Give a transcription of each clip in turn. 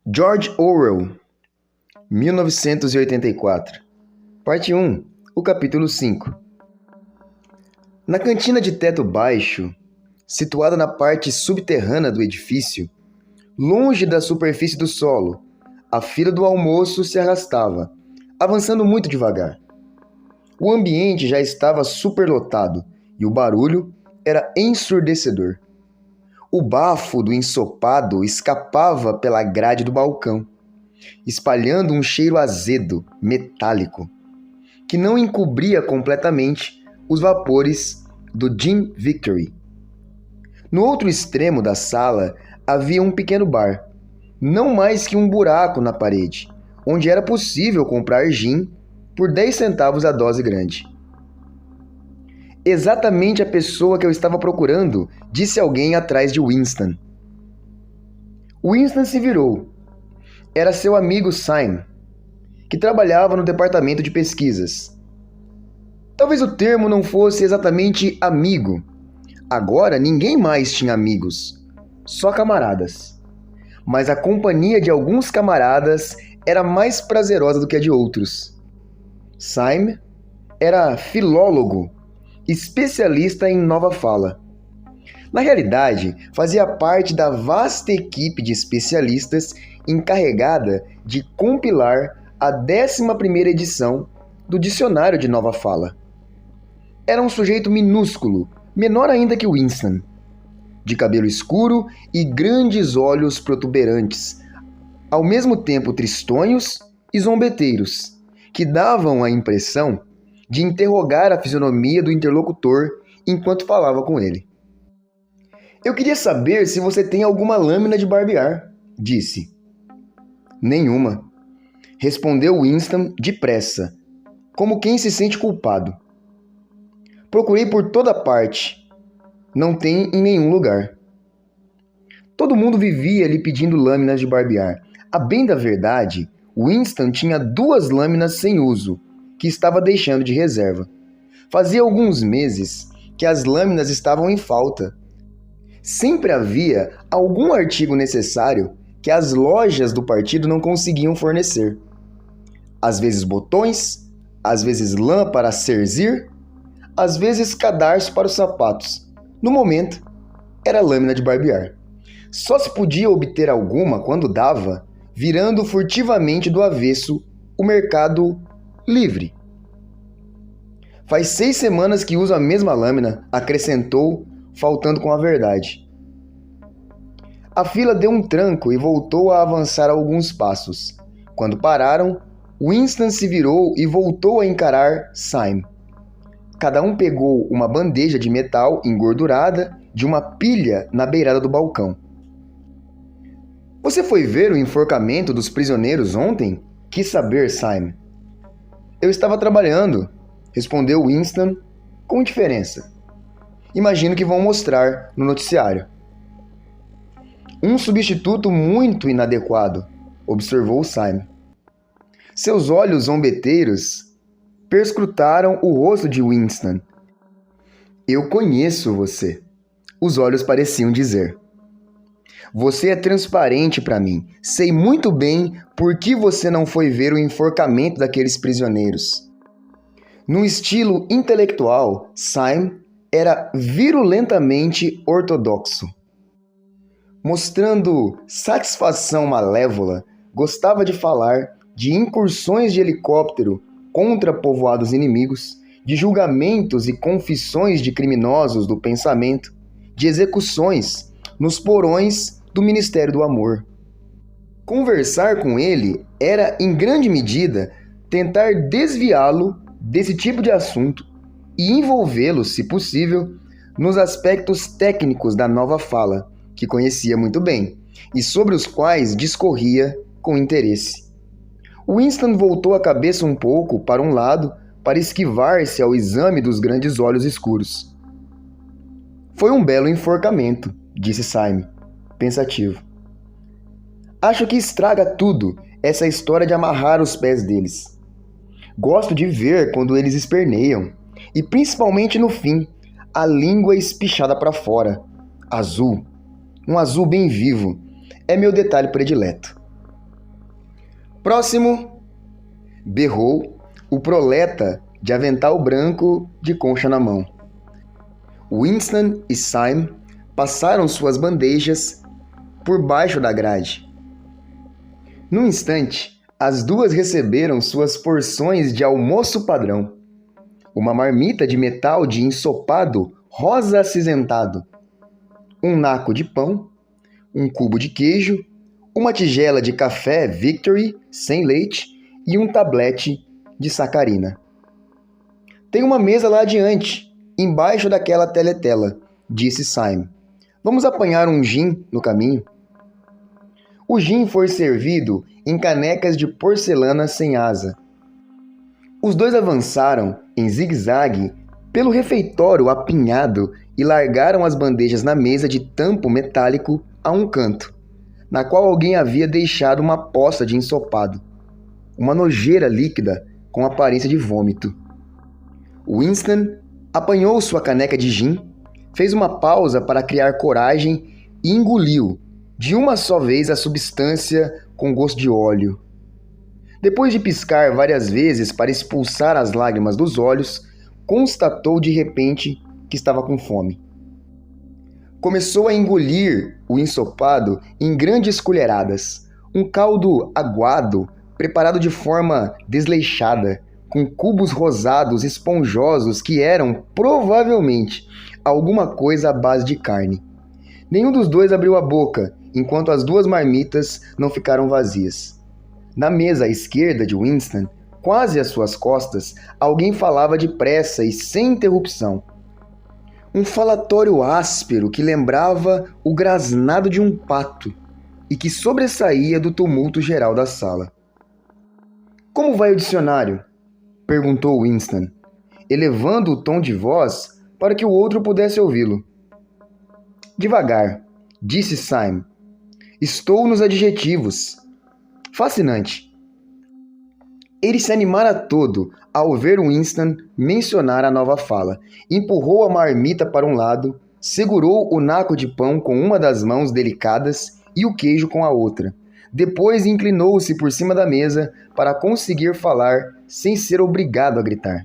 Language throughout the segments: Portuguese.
George Orwell, 1984. Parte 1, o capítulo 5. Na cantina de teto baixo, situada na parte subterrânea do edifício, longe da superfície do solo, a fila do almoço se arrastava, avançando muito devagar. O ambiente já estava superlotado e o barulho era ensurdecedor. O bafo do ensopado escapava pela grade do balcão, espalhando um cheiro azedo, metálico, que não encobria completamente os vapores do Gin Victory. No outro extremo da sala havia um pequeno bar, não mais que um buraco na parede, onde era possível comprar gin por 10 centavos a dose grande. Exatamente a pessoa que eu estava procurando, disse alguém atrás de Winston. Winston se virou. Era seu amigo Syme, que trabalhava no departamento de pesquisas. Talvez o termo não fosse exatamente amigo. Agora ninguém mais tinha amigos, só camaradas. Mas a companhia de alguns camaradas era mais prazerosa do que a de outros. Syme era filólogo, especialista em nova fala. Na realidade, fazia parte da vasta equipe de especialistas encarregada de compilar a 11ª edição do Dicionário de Nova Fala. Era um sujeito minúsculo, menor ainda que Winston, de cabelo escuro e grandes olhos protuberantes, ao mesmo tempo tristonhos e zombeteiros, que davam a impressão de interrogar a fisionomia do interlocutor enquanto falava com ele. Eu queria saber se você tem alguma lâmina de barbear, disse. Nenhuma, respondeu Winston depressa, como quem se sente culpado. Procurei por toda parte. Não tem em nenhum lugar. Todo mundo vivia lhe pedindo lâminas de barbear. A bem da verdade, Winston tinha 2 lâminas sem uso, que estava deixando de reserva. Fazia alguns meses que as lâminas estavam em falta. Sempre havia algum artigo necessário que as lojas do partido não conseguiam fornecer. Às vezes botões, às vezes lã para cerzir, às vezes cadarço para os sapatos. No momento, era lâmina de barbear. Só se podia obter alguma quando dava, virando furtivamente do avesso o mercado livre. Faz 6 semanas que uso a mesma lâmina, acrescentou, faltando com a verdade. A fila deu um tranco e voltou a avançar alguns passos. Quando pararam, Winston se virou e voltou a encarar Syme. Cada um pegou uma bandeja de metal engordurada de uma pilha na beirada do balcão. Você foi ver o enforcamento dos prisioneiros ontem? Quis saber, Syme. Eu estava trabalhando, respondeu Winston com indiferença. Imagino que vão mostrar no noticiário. Um substituto muito inadequado, observou Syme. Seus olhos zombeteiros perscrutaram o rosto de Winston. Eu conheço você, os olhos pareciam dizer. Você é transparente para mim. Sei muito bem por que você não foi ver o enforcamento daqueles prisioneiros. No estilo intelectual, Syme era virulentamente ortodoxo. Mostrando satisfação malévola, gostava de falar de incursões de helicóptero contra povoados inimigos, de julgamentos e confissões de criminosos do pensamento, de execuções nos porões do Ministério do Amor. Conversar com ele era, em grande medida, tentar desviá-lo desse tipo de assunto e envolvê-lo, se possível, nos aspectos técnicos da nova fala, que conhecia muito bem, e sobre os quais discorria com interesse. Winston voltou a cabeça um pouco para um lado para esquivar-se ao exame dos grandes olhos escuros. Foi um belo enforcamento, disse Syme, pensativo. Acho que estraga tudo essa história de amarrar os pés deles. Gosto de ver quando eles esperneiam, e principalmente no fim, a língua espichada para fora, azul, um azul bem vivo, é meu detalhe predileto. Próximo! Berrou o proleta de avental branco de concha na mão. Winston e Syme passaram suas bandejas por baixo da grade. Num instante, as duas receberam suas porções de almoço padrão. Uma marmita de metal de ensopado rosa acinzentado, um naco de pão, um cubo de queijo, uma tigela de café Victory sem leite e um tablete de sacarina. Tem uma mesa lá adiante, embaixo daquela teletela, disse Syme. Vamos apanhar um gin no caminho? O gin foi servido em canecas de porcelana sem asa. Os dois avançaram em zigue-zague pelo refeitório apinhado e largaram as bandejas na mesa de tampo metálico a um canto, na qual alguém havia deixado uma poça de ensopado, uma nojeira líquida com aparência de vômito. Winston apanhou sua caneca de gin, fez uma pausa para criar coragem e engoliu de uma só vez a substância com gosto de óleo. Depois de piscar várias vezes para expulsar as lágrimas dos olhos, constatou de repente que estava com fome. Começou a engolir o ensopado em grandes colheradas, um caldo aguado, preparado de forma desleixada, com cubos rosados esponjosos que eram, provavelmente, alguma coisa à base de carne. Nenhum dos dois abriu a boca, enquanto as duas marmitas não ficaram vazias. Na mesa à esquerda de Winston, quase às suas costas, alguém falava depressa e sem interrupção. Um falatório áspero que lembrava o grasnado de um pato e que sobressaía do tumulto geral da sala. "Como vai o dicionário?" perguntou Winston, elevando o tom de voz para que o outro pudesse ouvi-lo. "Devagar", disse Syme. "Estou nos adjetivos." Fascinante. Ele se animara todo ao ver Winston mencionar a nova fala. Empurrou a marmita para um lado, segurou o naco de pão com uma das mãos delicadas e o queijo com a outra. Depois inclinou-se por cima da mesa para conseguir falar sem ser obrigado a gritar.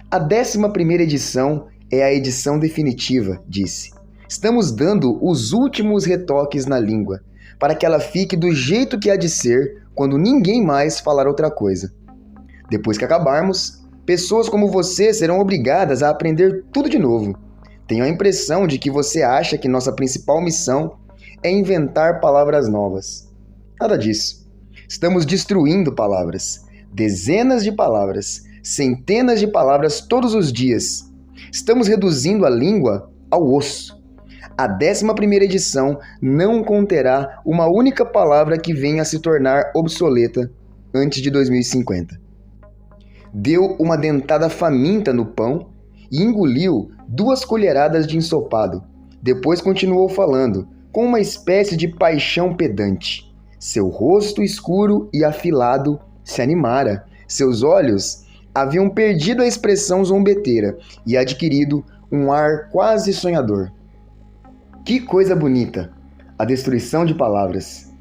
"A 11ª edição é a edição definitiva", disse. "Estamos dando os últimos retoques na língua, para que ela fique do jeito que há de ser quando ninguém mais falar outra coisa. Depois que acabarmos, pessoas como você serão obrigadas a aprender tudo de novo. Tenho a impressão de que você acha que nossa principal missão é inventar palavras novas. Nada disso. Estamos destruindo palavras. Dezenas de palavras, centenas de palavras todos os dias. Estamos reduzindo a língua ao osso. A 11ª edição não conterá uma única palavra que venha a se tornar obsoleta antes de 2050. Deu uma dentada faminta no pão e engoliu 2 colheradas de ensopado. Depois continuou falando, com uma espécie de paixão pedante. Seu rosto escuro e afilado se animara. Seus olhos haviam perdido a expressão zombeteira e adquirido um ar quase sonhador. Que coisa bonita! A destruição de palavras.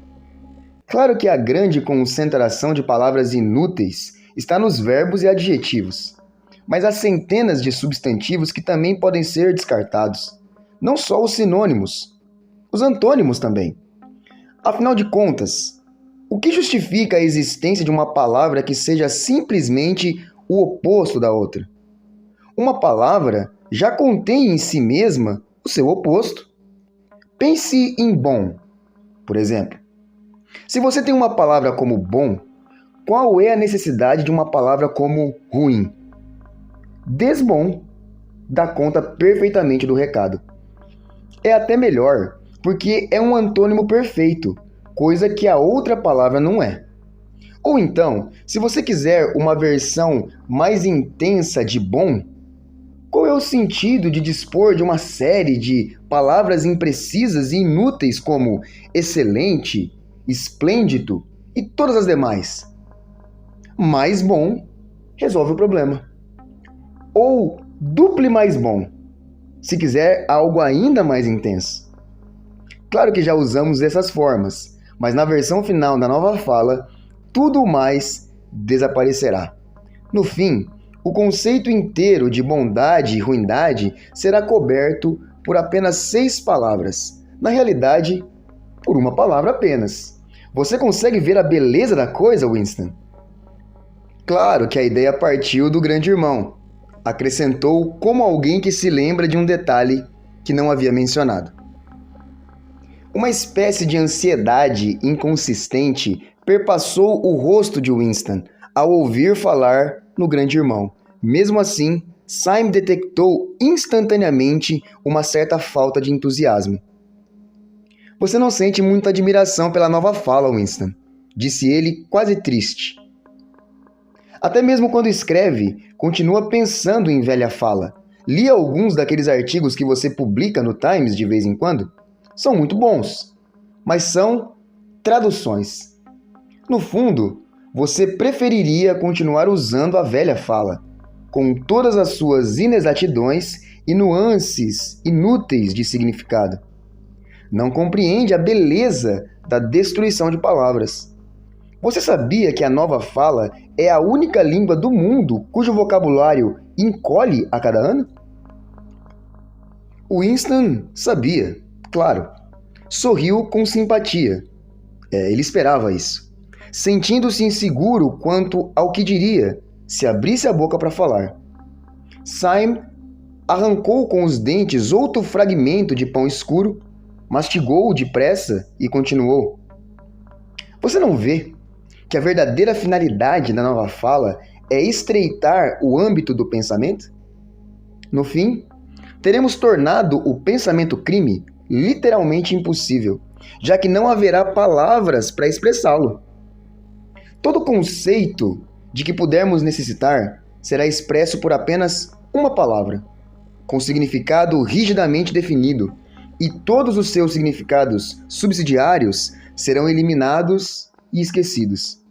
Claro que a grande concentração de palavras inúteis está nos verbos e adjetivos, mas há centenas de substantivos que também podem ser descartados. Não só os sinônimos, os antônimos também. Afinal de contas, o que justifica a existência de uma palavra que seja simplesmente o oposto da outra? Uma palavra já contém em si mesma o seu oposto. Pense em bom, por exemplo. Se você tem uma palavra como bom, qual é a necessidade de uma palavra como ruim? Desbom dá conta perfeitamente do recado. É até melhor, porque é um antônimo perfeito, coisa que a outra palavra não é. Ou então, se você quiser uma versão mais intensa de bom, qual é o sentido de dispor de uma série de palavras imprecisas e inúteis como excelente, esplêndido e todas as demais? Mais bom resolve o problema. Ou duple mais bom, se quiser algo ainda mais intenso. Claro que já usamos essas formas, mas na versão final da nova fala, tudo mais desaparecerá. No fim, o conceito inteiro de bondade e ruindade será coberto por apenas 6 palavras. Na realidade, por uma palavra apenas. Você consegue ver a beleza da coisa, Winston? Claro que a ideia partiu do grande irmão. Acrescentou como alguém que se lembra de um detalhe que não havia mencionado. Uma espécie de ansiedade inconsistente perpassou o rosto de Winston ao ouvir falar no grande irmão. Mesmo assim, Syme detectou instantaneamente uma certa falta de entusiasmo. Você não sente muita admiração pela nova fala, Winston, disse ele quase triste. Até mesmo quando escreve, continua pensando em velha fala. Li alguns daqueles artigos que você publica no Times de vez em quando. São muito bons, mas são traduções. No fundo, você preferiria continuar usando a velha fala, com todas as suas inexatidões e nuances inúteis de significado. Não compreende a beleza da destruição de palavras. Você sabia que a nova fala é a única língua do mundo cujo vocabulário encolhe a cada ano? Winston sabia, claro. Sorriu com simpatia. Ele esperava isso. Sentindo-se inseguro quanto ao que diria se abrisse a boca para falar. Syme arrancou com os dentes outro fragmento de pão escuro, mastigou-o depressa e continuou. Você não vê que a verdadeira finalidade da nova fala é estreitar o âmbito do pensamento? No fim, teremos tornado o pensamento-crime literalmente impossível, já que não haverá palavras para expressá-lo. Todo conceito de que pudermos necessitar será expresso por apenas uma palavra, com significado rigidamente definido, e todos os seus significados subsidiários serão eliminados e esquecidos.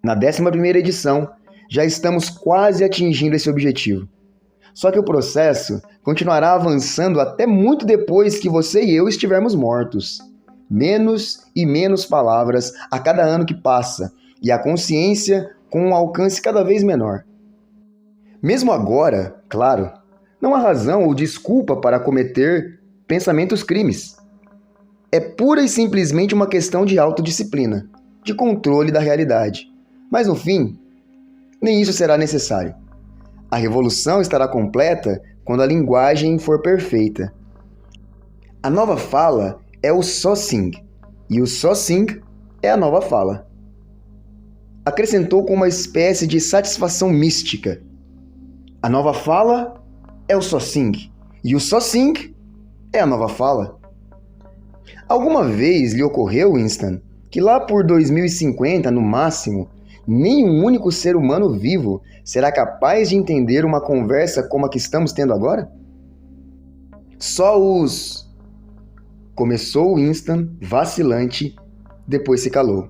Na 11ª edição, já estamos quase atingindo esse objetivo. Só que o processo continuará avançando até muito depois que você e eu estivermos mortos. Menos e menos palavras a cada ano que passa, e a consciência com um alcance cada vez menor. Mesmo agora, claro, não há razão ou desculpa para cometer pensamentos-crimes. É pura e simplesmente uma questão de autodisciplina, de controle da realidade. Mas no fim, nem isso será necessário. A revolução estará completa quando a linguagem for perfeita. A nova fala é o Sosing, e o Sosing é a nova fala. Acrescentou com uma espécie de satisfação mística. A nova fala é o Sosing, e o Sosing é a nova fala. Alguma vez lhe ocorreu, Winston, que lá por 2050, no máximo, nem um único ser humano vivo será capaz de entender uma conversa como a que estamos tendo agora? Só os... Começou Winston, vacilante, depois se calou.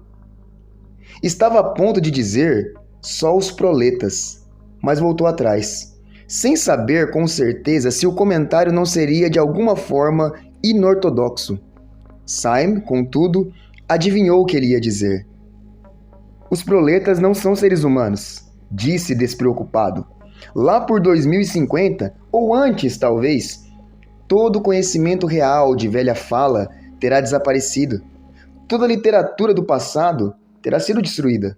Estava a ponto de dizer só os proletas, mas voltou atrás, sem saber com certeza se o comentário não seria de alguma forma inortodoxo. Syme, contudo, adivinhou o que ele ia dizer. Os proletas não são seres humanos, disse despreocupado. Lá por 2050, ou antes talvez, todo conhecimento real de velha fala terá desaparecido. Toda a literatura do passado terá sido destruída.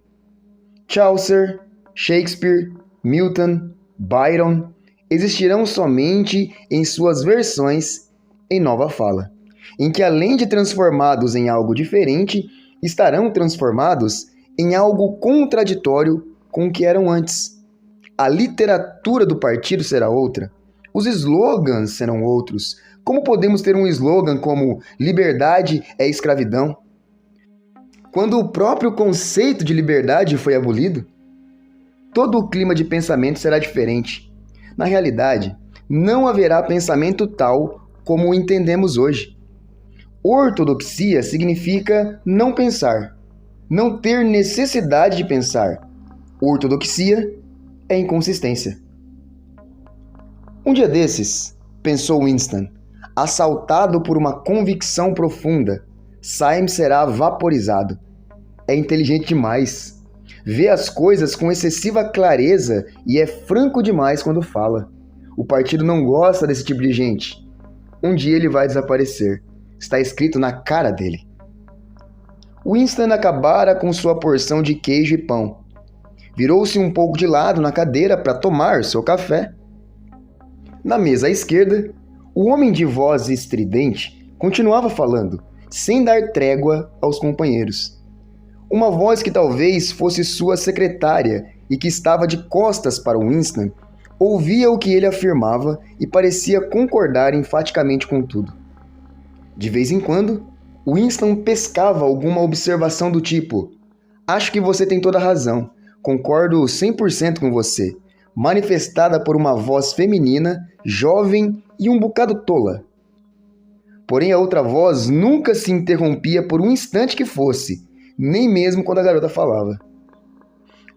Chaucer, Shakespeare, Milton, Byron existirão somente em suas versões em nova fala, em que além de transformados em algo diferente, estarão transformados em algo contraditório com o que eram antes. A literatura do partido será outra. Os slogans serão outros. Como podemos ter um slogan como liberdade é escravidão, quando o próprio conceito de liberdade foi abolido? Todo o clima de pensamento será diferente. Na realidade, não haverá pensamento tal como o entendemos hoje. Ortodoxia significa não pensar, não ter necessidade de pensar. Ortodoxia é inconsistência. Um dia desses, pensou Winston, assaltado por uma convicção profunda, Syme será vaporizado. É inteligente demais. Vê as coisas com excessiva clareza e é franco demais quando fala. O partido não gosta desse tipo de gente. Um dia ele vai desaparecer. Está escrito na cara dele. Winston acabara com sua porção de queijo e pão. Virou-se um pouco de lado na cadeira para tomar seu café. Na mesa à esquerda, o homem de voz estridente continuava falando, sem dar trégua aos companheiros. Uma voz que talvez fosse sua secretária e que estava de costas para Winston, ouvia o que ele afirmava e parecia concordar enfaticamente com tudo. De vez em quando, Winston pescava alguma observação do tipo: "Acho que você tem toda a razão, concordo 100% com você", manifestada por uma voz feminina, jovem e um bocado tola. Porém, a outra voz nunca se interrompia por um instante que fosse, nem mesmo quando a garota falava.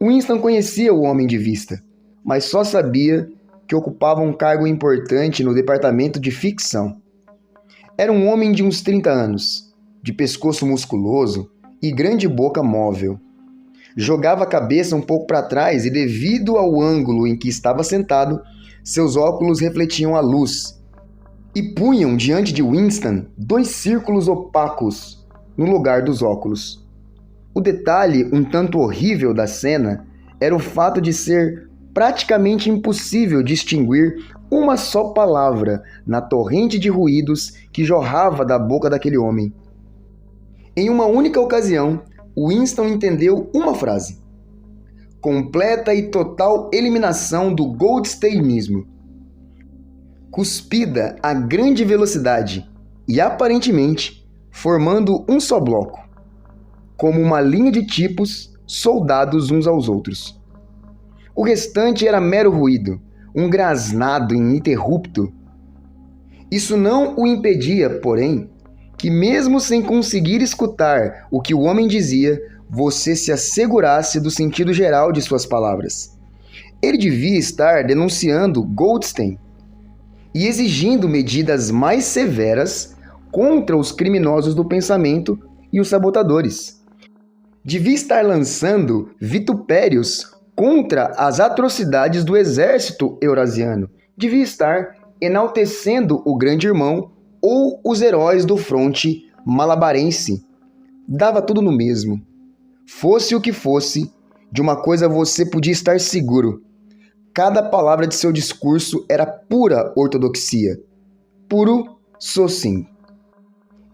Winston conhecia o homem de vista, mas só sabia que ocupava um cargo importante no departamento de ficção. Era um homem de uns 30 anos, de pescoço musculoso e grande boca móvel. Jogava a cabeça um pouco para trás e, devido ao ângulo em que estava sentado, seus óculos refletiam a luz e punham diante de Winston 2 círculos opacos no lugar dos óculos. O detalhe um tanto horrível da cena era o fato de ser praticamente impossível distinguir uma só palavra na torrente de ruídos que jorrava da boca daquele homem. Em uma única ocasião, Winston entendeu uma frase: completa e total eliminação do Goldsteinismo. Cuspida a grande velocidade e aparentemente formando um só bloco, como uma linha de tipos soldados uns aos outros. O restante era mero ruído, um grasnado ininterrupto. Isso não o impedia, porém, que mesmo sem conseguir escutar o que o homem dizia, você se assegurasse do sentido geral de suas palavras. Ele devia estar denunciando Goldstein e exigindo medidas mais severas contra os criminosos do pensamento e os sabotadores. Devia estar lançando vitupérios contra as atrocidades do exército eurasiano. Devia estar enaltecendo o grande irmão ou os heróis do fronte malabarense. Dava tudo no mesmo. Fosse o que fosse, de uma coisa você podia estar seguro: cada palavra de seu discurso era pura ortodoxia, puro socin.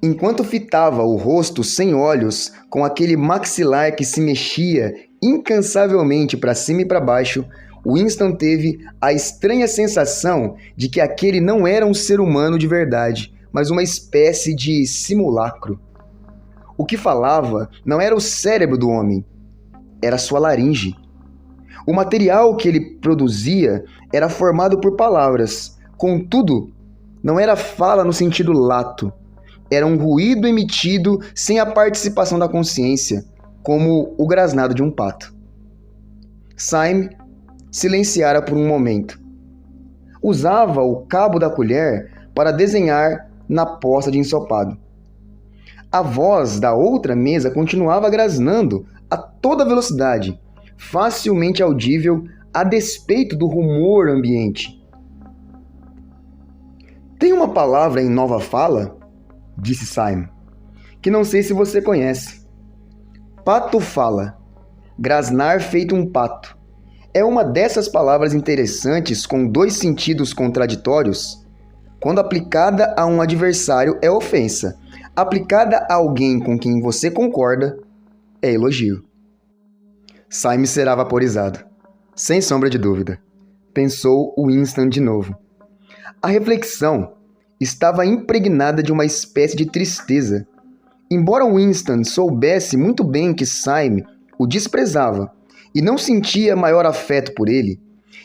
Enquanto fitava o rosto sem olhos, com aquele maxilar que se mexia incansavelmente para cima e para baixo, Winston teve a estranha sensação de que aquele não era um ser humano de verdade, mas uma espécie de simulacro. O que falava não era o cérebro do homem, era sua laringe. O material que ele produzia era formado por palavras, contudo, não era fala no sentido lato. Era um ruído emitido sem a participação da consciência, como o grasnado de um pato. Syme silenciara por um momento. Usava o cabo da colher para desenhar na poça de ensopado. A voz da outra mesa continuava grasnando a toda velocidade, facilmente audível a despeito do rumor ambiente. "Tem uma palavra em nova fala", disse Syme, "que não sei se você conhece. Pato fala, grasnar feito um pato. É uma dessas palavras interessantes com 2 sentidos contraditórios. Quando aplicada a um adversário é ofensa. Aplicada a alguém com quem você concorda, é elogio." Syme será vaporizado. Sem sombra de dúvida. Pensou Winston de novo. A reflexão estava impregnada de uma espécie de tristeza. Embora Winston soubesse muito bem que Syme o desprezava e não sentia maior afeto por ele,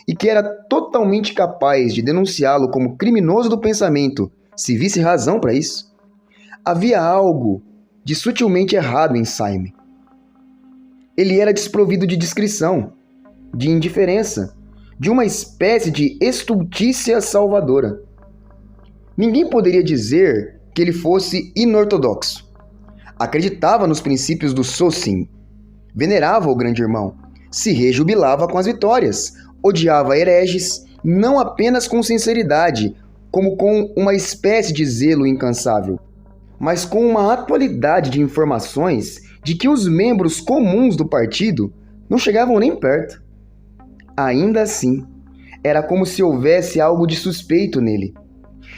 e que era totalmente capaz de denunciá-lo como criminoso do pensamento, se visse razão para isso, havia algo de sutilmente errado em Syme. Ele era desprovido de discrição, de indiferença, de uma espécie de estultícia salvadora. Ninguém poderia dizer que ele fosse inortodoxo. Acreditava nos princípios do Socin, venerava o grande irmão, se rejubilava com as vitórias, odiava hereges, não apenas com sinceridade, como com uma espécie de zelo incansável, mas com uma atualidade de informações de que os membros comuns do partido não chegavam nem perto. Ainda assim, era como se houvesse algo de suspeito nele.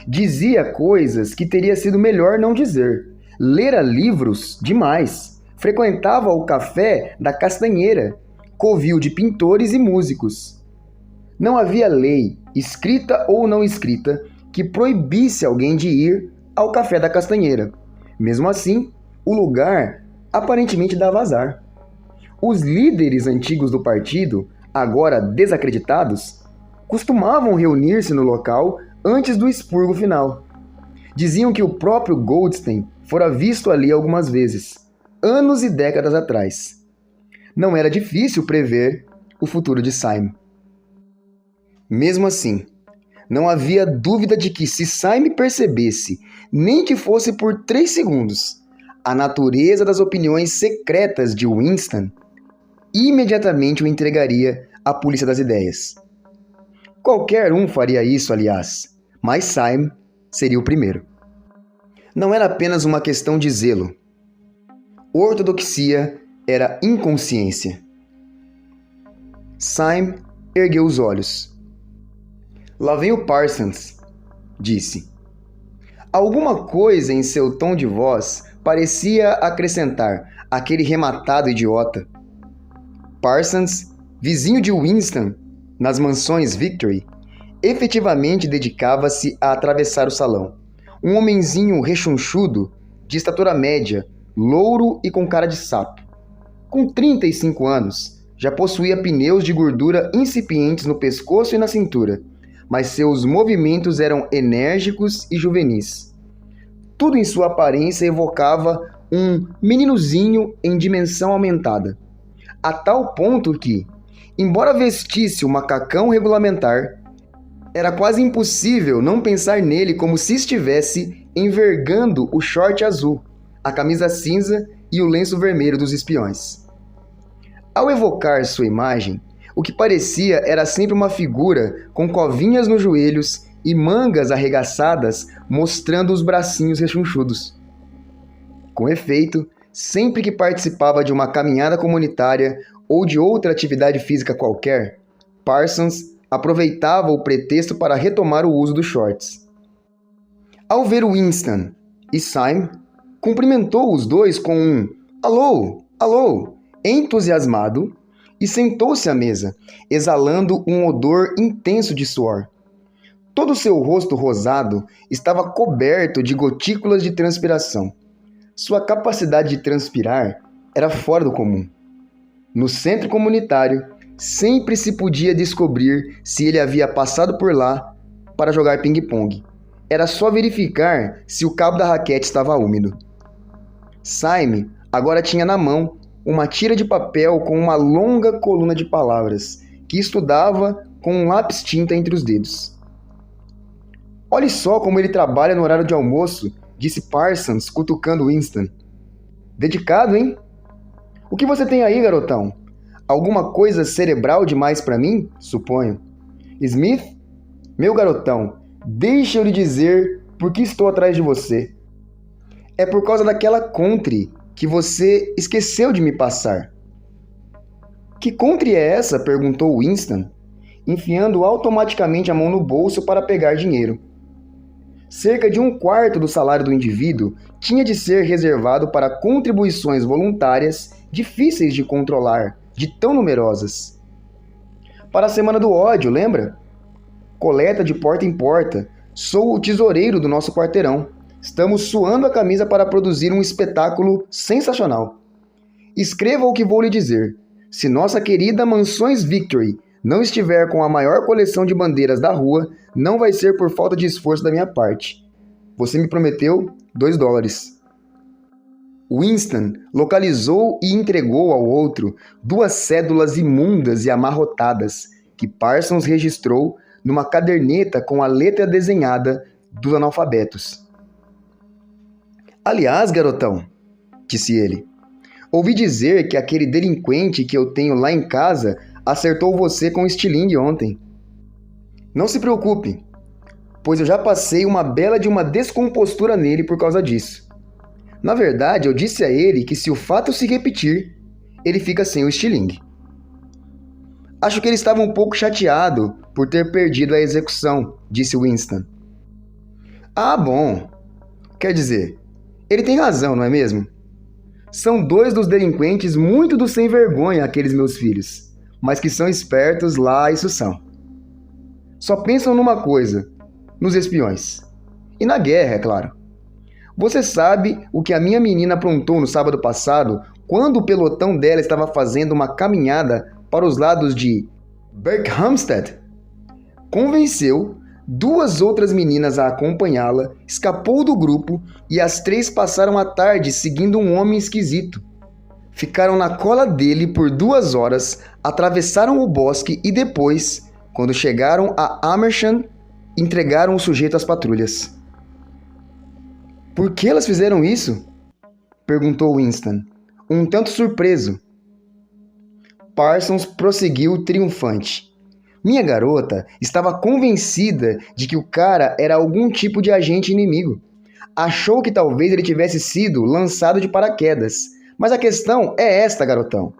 Dizia coisas que teria sido melhor não dizer. Lera livros demais. Frequentava o café da Castanheira, covil de pintores e músicos. Não havia lei, escrita ou não escrita, que proibisse alguém de ir ao café da Castanheira. Mesmo assim, o lugar aparentemente dava azar. Os líderes antigos do partido, agora desacreditados, costumavam reunir-se no local antes do expurgo final. Diziam que o próprio Goldstein fora visto ali algumas vezes, anos e décadas atrás. Não era difícil prever o futuro de Syme. Mesmo assim, não havia dúvida de que se Syme percebesse, nem que fosse por 3 segundos, a natureza das opiniões secretas de Winston, imediatamente o entregaria à polícia das ideias. Qualquer um faria isso, aliás, mas Syme seria o primeiro. Não era apenas uma questão de zelo. Ortodoxia era inconsciência. Syme ergueu os olhos. Lá vem o Parsons, disse. Alguma coisa em seu tom de voz parecia acrescentar aquele rematado idiota. Parsons, vizinho de Winston, nas mansões Victory, efetivamente dedicava-se a atravessar o salão. Um homenzinho rechonchudo, de estatura média, louro e com cara de sapo. Com 35 anos, já possuía pneus de gordura incipientes no pescoço e na cintura, mas seus movimentos eram enérgicos e juvenis. Tudo em sua aparência evocava um meninozinho em dimensão aumentada, a tal ponto que, embora vestisse o macacão regulamentar, era quase impossível não pensar nele como se estivesse envergando o short azul, a camisa cinza e o lenço vermelho dos espiões. Ao evocar sua imagem, o que parecia era sempre uma figura com covinhas nos joelhos e mangas arregaçadas mostrando os bracinhos rechonchudos. Com efeito, sempre que participava de uma caminhada comunitária ou de outra atividade física qualquer, Parsons aproveitava o pretexto para retomar o uso dos shorts. Ao ver Winston e Syme, cumprimentou os dois com um "Alô, alô", entusiasmado, e sentou-se à mesa, exalando um odor intenso de suor. Todo o seu rosto rosado estava coberto de gotículas de transpiração. Sua capacidade de transpirar era fora do comum. No centro comunitário, sempre se podia descobrir se ele havia passado por lá para jogar ping-pong. Era só verificar se o cabo da raquete estava úmido. Syme agora tinha na mão uma tira de papel com uma longa coluna de palavras, que estudava com um lápis tinta entre os dedos. "Olhe só como ele trabalha no horário de almoço", disse Parsons, cutucando Winston. "Dedicado, hein? O que você tem aí, garotão? Alguma coisa cerebral demais para mim, suponho. Smith? Meu garotão, deixa eu lhe dizer por que estou atrás de você. É por causa daquela country que você esqueceu de me passar." "Que country é essa?" perguntou Winston, enfiando automaticamente a mão no bolso para pegar dinheiro. Cerca de 1/4 do salário do indivíduo tinha de ser reservado para contribuições voluntárias difíceis de controlar, de tão numerosas. "Para a Semana do Ódio, lembra? Coleta de porta em porta. Sou o tesoureiro do nosso quarteirão. Estamos suando a camisa para produzir um espetáculo sensacional. Escreva o que vou lhe dizer. Se nossa querida Mansões Victory não estiver com a maior coleção de bandeiras da rua, não vai ser por falta de esforço da minha parte. Você me prometeu $2. Winston localizou e entregou ao outro 2 cédulas imundas e amarrotadas que Parsons registrou numa caderneta com a letra desenhada dos analfabetos. "Aliás, garotão", disse ele. Ouvi dizer que aquele delinquente que eu tenho lá em casa acertou você com estilingue ontem. Não se preocupe, pois eu já passei uma bela de uma descompostura nele por causa disso. Na verdade, eu disse a ele que se o fato se repetir, ele fica sem o estilingue. Acho que ele estava um pouco chateado por ter perdido a execução, disse Winston. Ah, bom. Quer dizer, ele tem razão, não é mesmo? São dois dos delinquentes muito do sem vergonha, aqueles meus filhos, mas que são espertos lá, isso são. Só pensam numa coisa, nos espiões. E na guerra, é claro. Você sabe o que a minha menina aprontou no sábado passado, quando o pelotão dela estava fazendo uma caminhada para os lados de Berkhamsted? Convenceu 2 outras meninas a acompanhá-la, escapou do grupo e as 3 passaram a tarde seguindo um homem esquisito. Ficaram na cola dele por 2 horas, atravessaram o bosque e depois, quando chegaram a Amersham, entregaram o sujeito às patrulhas. Por que elas fizeram isso? Perguntou Winston, um tanto surpreso. Parsons prosseguiu triunfante. Minha garota estava convencida de que o cara era algum tipo de agente inimigo. Achou que talvez ele tivesse sido lançado de paraquedas. Mas a questão é esta, garotão.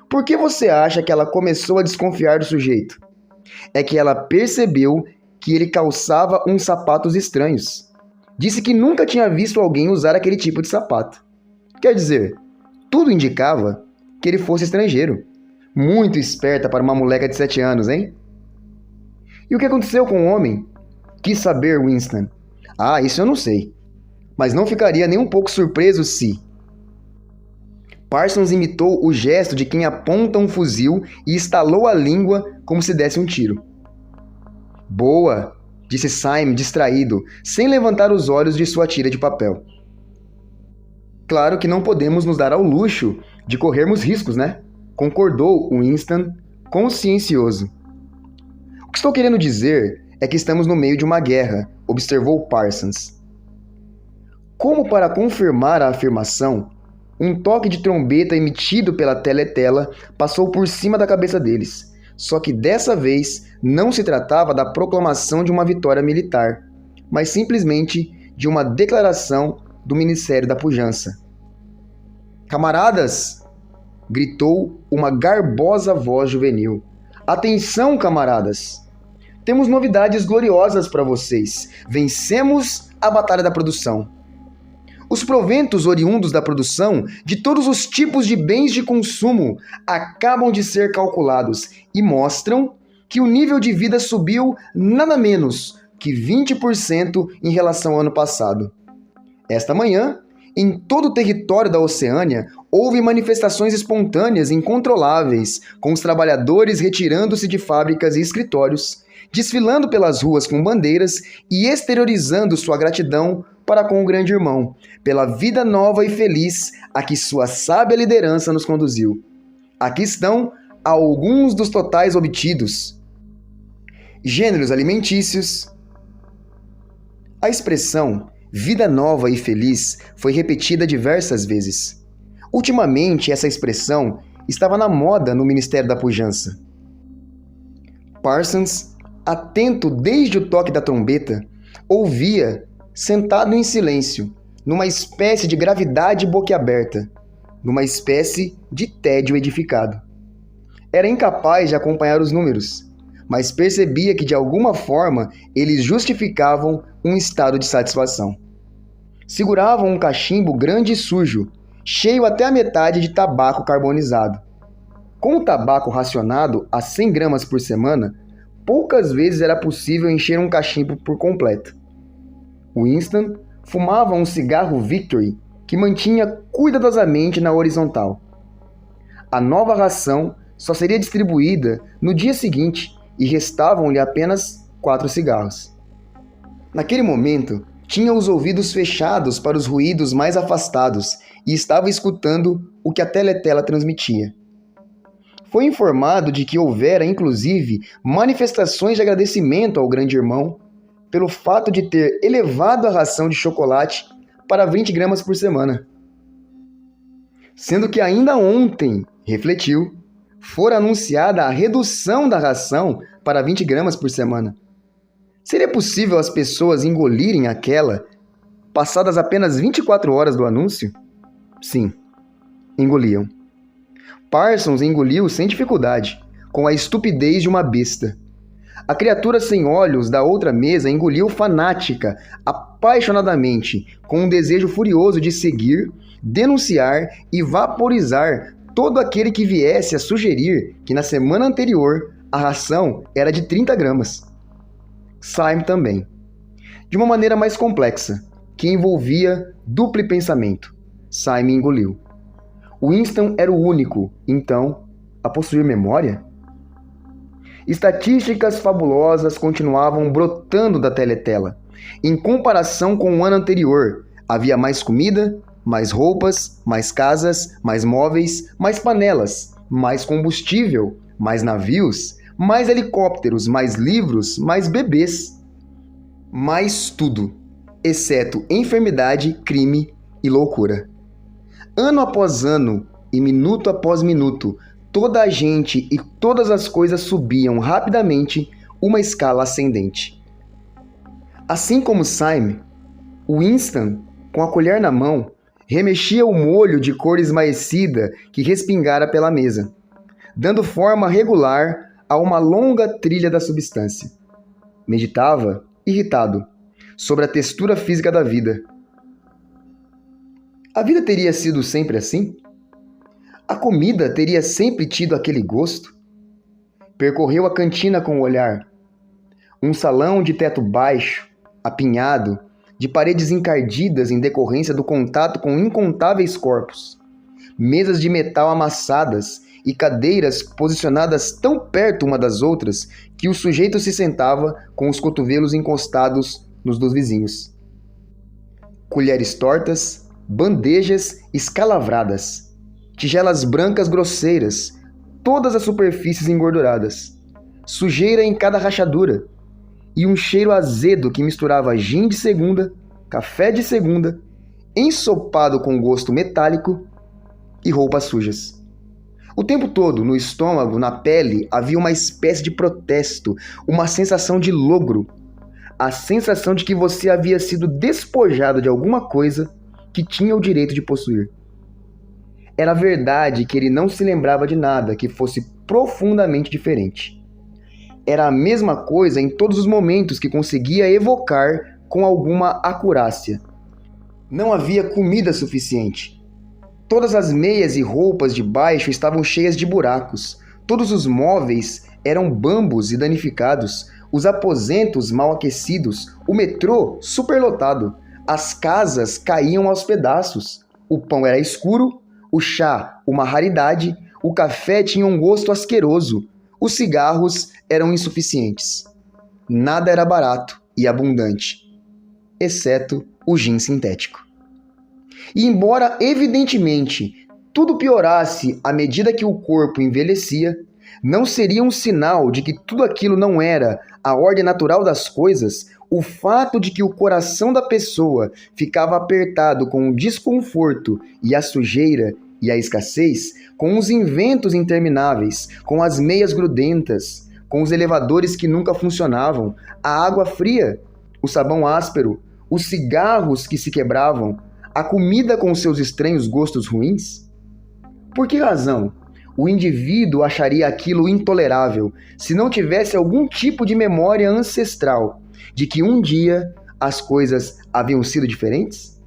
Por que você acha que ela começou a desconfiar do sujeito? É que ela percebeu que ele calçava uns sapatos estranhos. Disse que nunca tinha visto alguém usar aquele tipo de sapato. Quer dizer, tudo indicava que ele fosse estrangeiro. Muito esperta para uma moleca de 7 anos, hein? E o que aconteceu com o homem? Quis saber Winston. Ah, isso eu não sei. Mas não ficaria nem um pouco surpreso se... Parsons imitou o gesto de quem aponta um fuzil e estalou a língua como se desse um tiro. Boa, disse Simon distraído, sem levantar os olhos de sua tira de papel. Claro que não podemos nos dar ao luxo de corrermos riscos, né? Concordou Winston, consciencioso. O que estou querendo dizer é que estamos no meio de uma guerra, observou Parsons. Como para confirmar a afirmação, um toque de trombeta emitido pela teletela passou por cima da cabeça deles. Só que dessa vez não se tratava da proclamação de uma vitória militar, mas simplesmente de uma declaração do Ministério da Pujança. Camaradas! Gritou uma garbosa voz juvenil. Atenção, camaradas! Temos novidades gloriosas para vocês. Vencemos a Batalha da Produção. Os proventos oriundos da produção de todos os tipos de bens de consumo acabam de ser calculados e mostram que o nível de vida subiu nada menos que 20% em relação ao ano passado. Esta manhã, em todo o território da Oceânia, houve manifestações espontâneas incontroláveis, com os trabalhadores retirando-se de fábricas e escritórios, desfilando pelas ruas com bandeiras e exteriorizando sua gratidão para com o grande irmão, pela vida nova e feliz a que sua sábia liderança nos conduziu. Aqui estão alguns dos totais obtidos. Gêneros alimentícios. A expressão vida nova e feliz foi repetida diversas vezes. Ultimamente, essa expressão estava na moda no Ministério da Pujança. Parsons, atento desde o toque da trombeta, ouvia, sentado em silêncio, numa espécie de gravidade boquiaberta, numa espécie de tédio edificado. Era incapaz de acompanhar os números, mas percebia que de alguma forma eles justificavam um estado de satisfação. Seguravam um cachimbo grande e sujo, cheio até a metade de tabaco carbonizado. Com o tabaco racionado a 100 gramas por semana, poucas vezes era possível encher um cachimbo por completo. Winston fumava um cigarro Victory que mantinha cuidadosamente na horizontal. A nova ração só seria distribuída no dia seguinte e restavam-lhe apenas 4 cigarros. Naquele momento, tinha os ouvidos fechados para os ruídos mais afastados e estava escutando o que a teletela transmitia. Foi informado de que houvera, inclusive, manifestações de agradecimento ao grande irmão pelo fato de ter elevado a ração de chocolate para 20 gramas por semana. Sendo que ainda ontem, refletiu, fora anunciada a redução da ração para 20 gramas por semana. Seria possível as pessoas engolirem aquela, passadas apenas 24 horas do anúncio? Sim, engoliam. Parsons engoliu sem dificuldade, com a estupidez de uma besta. A criatura sem olhos da outra mesa engoliu fanática, apaixonadamente, com um desejo furioso de seguir, denunciar e vaporizar todo aquele que viesse a sugerir que na semana anterior a ração era de 30 gramas. Syme também. De uma maneira mais complexa, que envolvia duplo pensamento. Syme engoliu. Winston era o único, então, a possuir memória? Estatísticas fabulosas continuavam brotando da teletela. Em comparação com o ano anterior, havia mais comida, mais roupas, mais casas, mais móveis, mais panelas, mais combustível, mais navios, mais helicópteros, mais livros, mais bebês. Mais tudo, exceto enfermidade, crime e loucura. Ano após ano e minuto após minuto, toda a gente e todas as coisas subiam rapidamente uma escala ascendente. Assim como Syme, Winston, com a colher na mão, remexia o molho de cor esmaecida que respingara pela mesa, dando forma regular a uma longa trilha da substância. Meditava, irritado, sobre a textura física da vida. A vida teria sido sempre assim? A comida teria sempre tido aquele gosto? Percorreu a cantina com o olhar. Um salão de teto baixo, apinhado, de paredes encardidas em decorrência do contato com incontáveis corpos. Mesas de metal amassadas e cadeiras posicionadas tão perto uma das outras que o sujeito se sentava com os cotovelos encostados nos dos vizinhos. Colheres tortas, bandejas escalavradas, tigelas brancas grosseiras, todas as superfícies engorduradas, sujeira em cada rachadura, e um cheiro azedo que misturava gin de segunda, café de segunda, ensopado com gosto metálico e roupas sujas. O tempo todo, no estômago, na pele, havia uma espécie de protesto, uma sensação de logro, a sensação de que você havia sido despojado de alguma coisa que tinha o direito de possuir. Era verdade que ele não se lembrava de nada que fosse profundamente diferente. Era a mesma coisa em todos os momentos que conseguia evocar com alguma acurácia. Não havia comida suficiente. Todas as meias e roupas de baixo estavam cheias de buracos. Todos os móveis eram bambos e danificados. Os aposentos mal aquecidos. O metrô superlotado. As casas caíam aos pedaços. O pão era escuro. O chá, uma raridade. O café tinha um gosto asqueroso. Os cigarros eram insuficientes. Nada era barato e abundante, exceto o gin sintético. E embora, evidentemente, tudo piorasse à medida que o corpo envelhecia, não seria um sinal de que tudo aquilo não era a ordem natural das coisas o fato de que o coração da pessoa ficava apertado com o desconforto e a sujeira e a escassez, com os inventos intermináveis, com as meias grudentas, com os elevadores que nunca funcionavam, a água fria, o sabão áspero, os cigarros que se quebravam, a comida com seus estranhos gostos ruins? Por que razão o indivíduo acharia aquilo intolerável se não tivesse algum tipo de memória ancestral de que um dia as coisas haviam sido diferentes?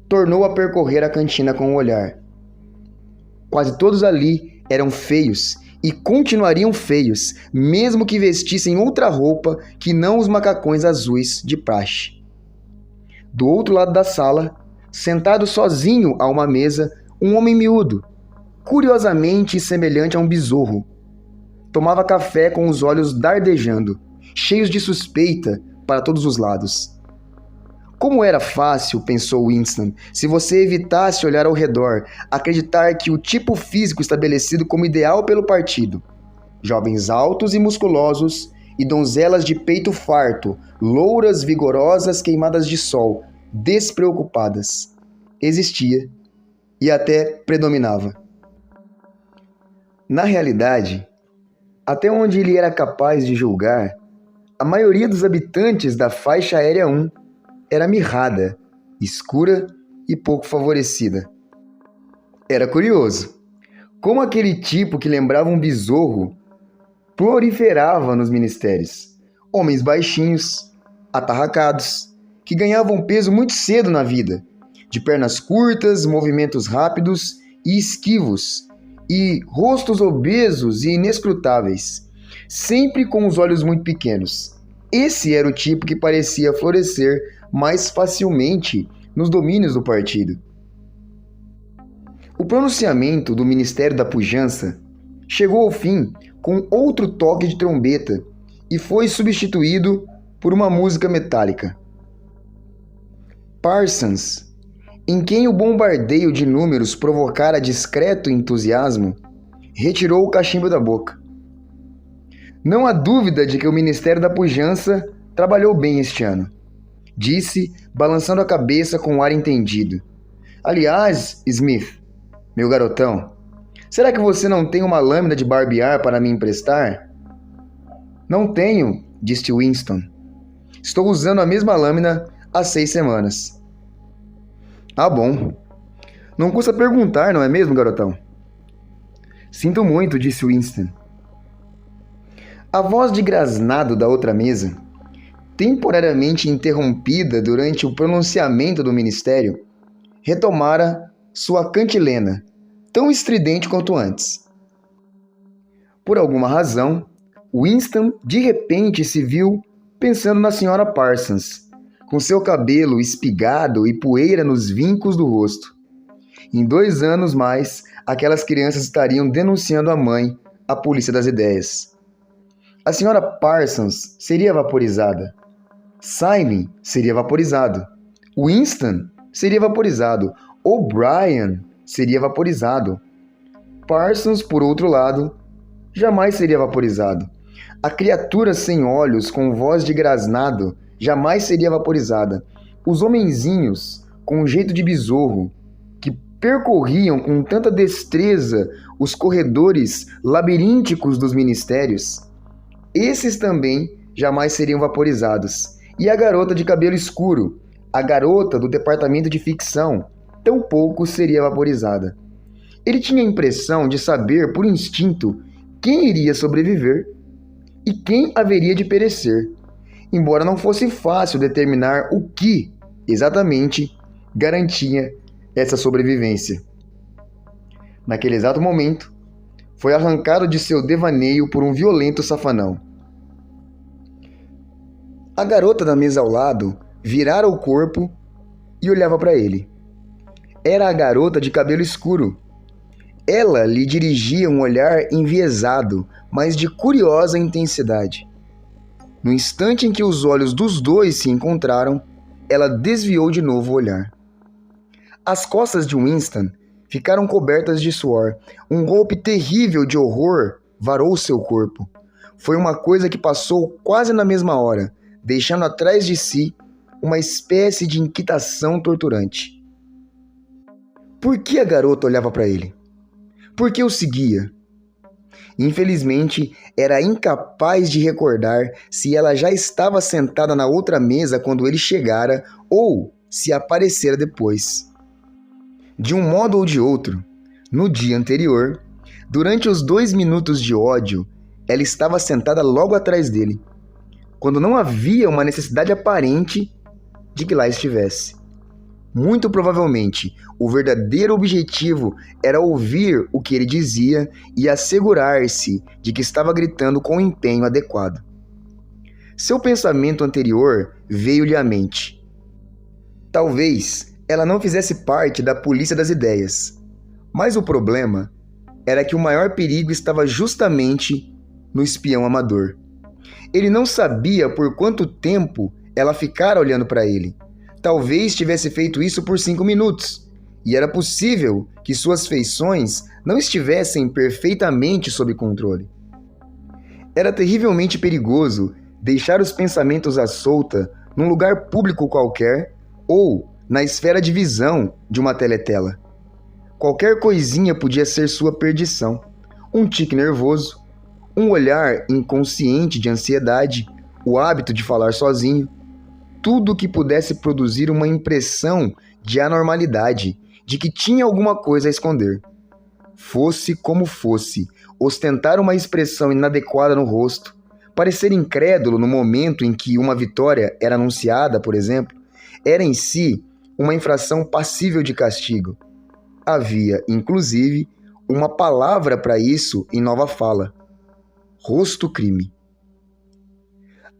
Tornou a percorrer a cantina com o olhar. Quase todos ali eram feios e continuariam feios, mesmo que vestissem outra roupa que não os macacões azuis de praxe. Do outro lado da sala, sentado sozinho a uma mesa, um homem miúdo, curiosamente semelhante a um besouro. Tomava café com os olhos dardejando, cheios de suspeita para todos os lados. Como era fácil, pensou Winston, se você evitasse olhar ao redor, acreditar que o tipo físico estabelecido como ideal pelo partido, jovens altos e musculosos e donzelas de peito farto, louras vigorosas queimadas de sol, despreocupadas, existia e até predominava. Na realidade, até onde ele era capaz de julgar, a maioria dos habitantes da faixa aérea 1 era mirrada, escura e pouco favorecida. Era curioso como aquele tipo que lembrava um besouro proliferava nos ministérios. Homens baixinhos, atarracados, que ganhavam peso muito cedo na vida, de pernas curtas, movimentos rápidos e esquivos, e rostos obesos e inescrutáveis, sempre com os olhos muito pequenos. Esse era o tipo que parecia florescer mais facilmente nos domínios do partido. O pronunciamento do Ministério da Pujança chegou ao fim com outro toque de trombeta e foi substituído por uma música metálica. Parsons, em quem o bombardeio de números provocara discreto entusiasmo, retirou o cachimbo da boca. Não há dúvida de que o Ministério da Pujança trabalhou bem este ano, disse, balançando a cabeça com um ar entendido. Aliás, Smith, meu garotão, será que você não tem uma lâmina de barbear para me emprestar? Não tenho, disse Winston. Estou usando a mesma lâmina há 6 semanas. Ah, bom. Não custa perguntar, não é mesmo, garotão? Sinto muito, disse Winston. A voz de grasnado da outra mesa, temporariamente interrompida durante o pronunciamento do ministério, retomara sua cantilena, tão estridente quanto antes. Por alguma razão, Winston de repente se viu pensando na senhora Parsons, com seu cabelo espigado e poeira nos vincos do rosto. Em 2 anos mais, aquelas crianças estariam denunciando a mãe à polícia das ideias. A senhora Parsons seria vaporizada. Simon seria vaporizado. Winston seria vaporizado. O'Brien seria vaporizado. Parsons, por outro lado, jamais seria vaporizado. A criatura sem olhos, com voz de grasnado, jamais seria vaporizada. Os homenzinhos, com um jeito de besouro, que percorriam com tanta destreza os corredores labirínticos dos ministérios, esses também jamais seriam vaporizados. E a garota de cabelo escuro, a garota do departamento de ficção, tampouco seria vaporizada. Ele tinha a impressão de saber, por instinto, quem iria sobreviver e quem haveria de perecer, embora não fosse fácil determinar o que, exatamente, garantia essa sobrevivência. Naquele exato momento, foi arrancado de seu devaneio por um violento safanão. A garota da mesa ao lado virara o corpo e olhava para ele. Era a garota de cabelo escuro. Ela lhe dirigia um olhar enviesado, mas de curiosa intensidade. No instante em que os olhos dos dois se encontraram, ela desviou de novo o olhar. As costas de Winston ficaram cobertas de suor. Um golpe terrível de horror varou seu corpo. Foi uma coisa que passou quase na mesma hora, deixando atrás de si uma espécie de inquietação torturante. Por que a garota olhava para ele? Por que o seguia? Infelizmente, era incapaz de recordar se ela já estava sentada na outra mesa quando ele chegara ou se aparecera depois. De um modo ou de outro, no dia anterior, durante os 2 minutos de ódio, ela estava sentada logo atrás dele, quando não havia uma necessidade aparente de que lá estivesse. Muito provavelmente, o verdadeiro objetivo era ouvir o que ele dizia e assegurar-se de que estava gritando com o empenho adequado. Seu pensamento anterior veio-lhe à mente. Talvez ela não fizesse parte da polícia das ideias, mas o problema era que o maior perigo estava justamente no espião amador. Ele não sabia por quanto tempo ela ficara olhando para ele. Talvez tivesse feito isso por 5 minutos, e era possível que suas feições não estivessem perfeitamente sob controle. Era terrivelmente perigoso deixar os pensamentos à solta num lugar público qualquer ou na esfera de visão de uma teletela. Qualquer coisinha podia ser sua perdição. Um tique nervoso, um olhar inconsciente de ansiedade, o hábito de falar sozinho, tudo que pudesse produzir uma impressão de anormalidade, de que tinha alguma coisa a esconder. Fosse como fosse, ostentar uma expressão inadequada no rosto, parecer incrédulo no momento em que uma vitória era anunciada, por exemplo, era em si uma infração passível de castigo. Havia, inclusive, uma palavra para isso em nova fala: rosto-crime.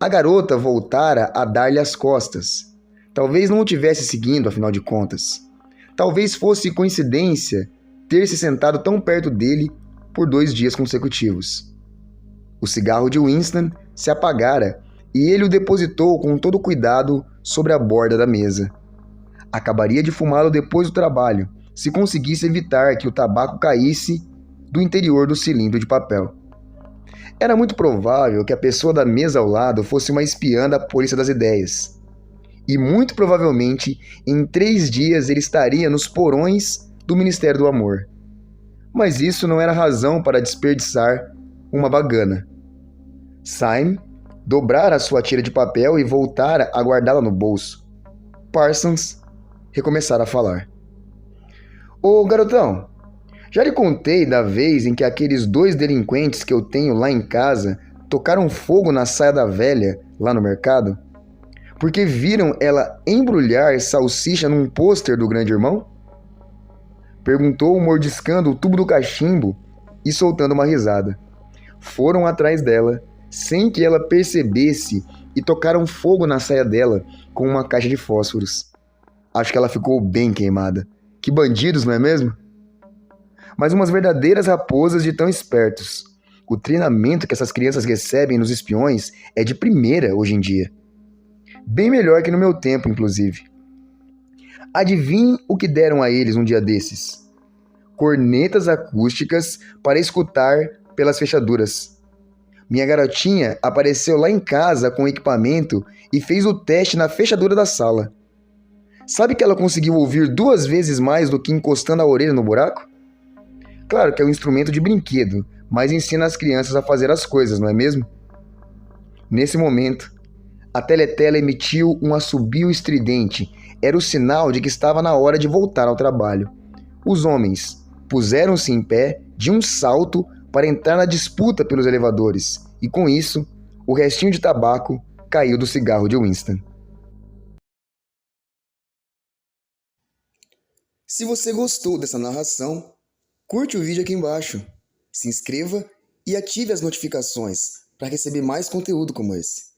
A garota voltara a dar-lhe as costas. Talvez não o tivesse seguindo, afinal de contas. Talvez fosse coincidência ter se sentado tão perto dele por 2 dias consecutivos. O cigarro de Winston se apagara e ele o depositou com todo cuidado sobre a borda da mesa. Acabaria de fumá-lo depois do trabalho, se conseguisse evitar que o tabaco caísse do interior do cilindro de papel. Era muito provável que a pessoa da mesa ao lado fosse uma espiã da Polícia das Ideias. E muito provavelmente, em 3 dias ele estaria nos porões do Ministério do Amor. Mas isso não era razão para desperdiçar uma bagana. Syme dobrara sua tira de papel e voltara a guardá-la no bolso. Parsons recomeçara a falar. Ô, garotão, já lhe contei da vez em que aqueles 2 delinquentes que eu tenho lá em casa tocaram fogo na saia da velha lá no mercado? Porque viram ela embrulhar salsicha num pôster do Grande Irmão? Perguntou, mordiscando o tubo do cachimbo e soltando uma risada. Foram atrás dela, sem que ela percebesse, e tocaram fogo na saia dela com uma caixa de fósforos. Acho que ela ficou bem queimada. Que bandidos, não é mesmo? Mas umas verdadeiras raposas de tão espertos. O treinamento que essas crianças recebem nos espiões é de primeira hoje em dia. Bem melhor que no meu tempo, inclusive. Adivinhe o que deram a eles um dia desses? Cornetas acústicas para escutar pelas fechaduras. Minha garotinha apareceu lá em casa com o equipamento e fez o teste na fechadura da sala. Sabe que ela conseguiu ouvir 2 vezes mais do que encostando a orelha no buraco? Claro que é um instrumento de brinquedo, mas ensina as crianças a fazer as coisas, não é mesmo? Nesse momento, a teletela emitiu um assobio estridente. Era o sinal de que estava na hora de voltar ao trabalho. Os homens puseram-se em pé de um salto para entrar na disputa pelos elevadores, e com isso, o restinho de tabaco caiu do cigarro de Winston. Se você gostou dessa narração, curte o vídeo aqui embaixo, se inscreva e ative as notificações para receber mais conteúdo como esse.